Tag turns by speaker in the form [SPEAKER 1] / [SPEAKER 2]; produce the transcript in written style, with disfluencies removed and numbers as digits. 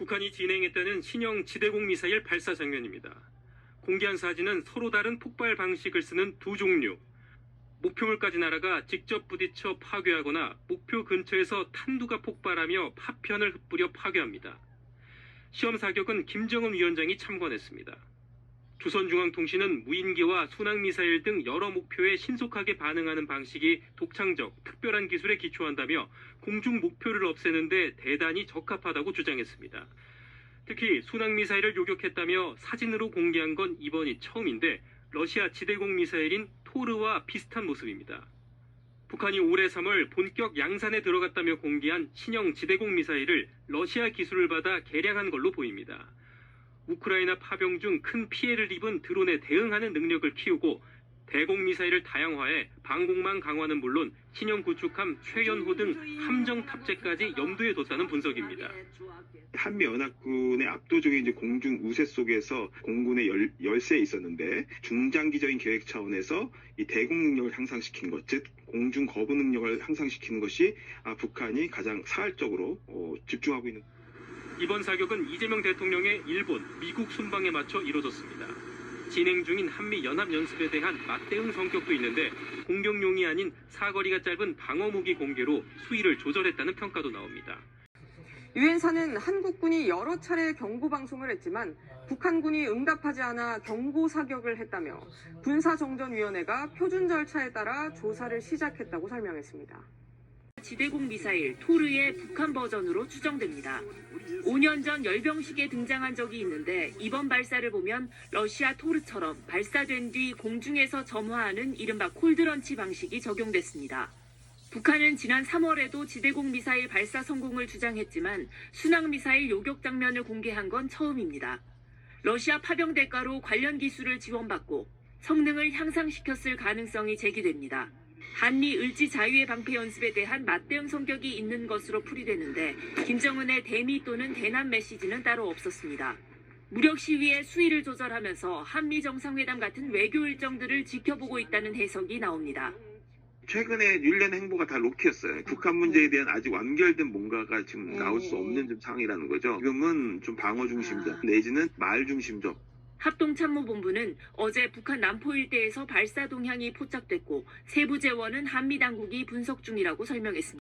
[SPEAKER 1] 북한이 진행했다는 신형 지대공 미사일 발사 장면입니다. 공개한 사진은 서로 다른 폭발 방식을 쓰는 두 종류. 목표물까지 날아가 직접 부딪혀 파괴하거나 목표 근처에서 탄두가 폭발하며 파편을 흩뿌려 파괴합니다. 시험 사격은 김정은 위원장이 참관했습니다. 조선중앙통신은 무인기와 순항미사일 등 여러 목표에 신속하게 반응하는 방식이 독창적, 특별한 기술에 기초한다며 공중 목표를 없애는 데 대단히 적합하다고 주장했습니다. 특히 순항미사일을 요격했다며 사진으로 공개한 건 이번이 처음인데 러시아 지대공 미사일인 토르와 비슷한 모습입니다. 북한이 올해 3월 본격 양산에 들어갔다며 공개한 신형 지대공 미사일을 러시아 기술을 받아 개량한 걸로 보입니다. 우크라이나 파병 중 큰 피해를 입은 드론에 대응하는 능력을 키우고 대공 미사일을 다양화해 방공망 강화는 물론 신형 구축함 최연호 등 함정 탑재까지 염두에 뒀다는 분석입니다.
[SPEAKER 2] 한미연합군의 압도적인 공중 우세 속에서 공군의 열세에 있었는데 중장기적인 계획 차원에서 이 대공 능력을 향상시킨 것, 즉 공중 거부 능력을 향상시키는 것이 북한이 가장 사활적으로 집중하고 있는.
[SPEAKER 1] 이번 사격은 이재명 대통령의 일본, 미국 순방에 맞춰 이뤄졌습니다. 진행 중인 한미연합연습에 대한 맞대응 성격도 있는데 공격용이 아닌 사거리가 짧은 방어무기 공개로 수위를 조절했다는 평가도 나옵니다.
[SPEAKER 3] 유엔사는 한국군이 여러 차례 경고 방송을 했지만 북한군이 응답하지 않아 경고 사격을 했다며 군사정전위원회가 표준 절차에 따라 조사를 시작했다고 설명했습니다.
[SPEAKER 4] 지대공 미사일 토르의 북한 버전으로 추정됩니다. 5년 전 열병식에 등장한 적이 있는데 이번 발사를 보면 러시아 토르처럼 발사된 뒤 공중에서 점화하는 이른바 콜드런치 방식이 적용됐습니다. 북한은 지난 3월에도 지대공 미사일 발사 성공을 주장했지만 순항미사일 요격 장면을 공개한 건 처음입니다. 러시아 파병 대가로 관련 기술을 지원받고 성능을 향상시켰을 가능성이 제기됩니다. 한미 을지 자유의 방패 연습에 대한 맞대응 성격이 있는 것으로 풀이되는데 김정은의 대미 또는 대남 메시지는 따로 없었습니다. 무력 시위의 수위를 조절하면서 한미 정상회담 같은 외교 일정들을 지켜보고 있다는 해석이 나옵니다.
[SPEAKER 2] 최근에 일련의 행보가 다 로키였어요. 북한 문제에 대한 아직 완결된 뭔가가 지금 나올 수 없는 좀 상황이라는 거죠. 지금은 좀 방어 중심적 내지는 말 중심적.
[SPEAKER 4] 합동참모본부는 어제 북한 남포 일대에서 발사 동향이 포착됐고 세부 재원은 한미 당국이 분석 중이라고 설명했습니다.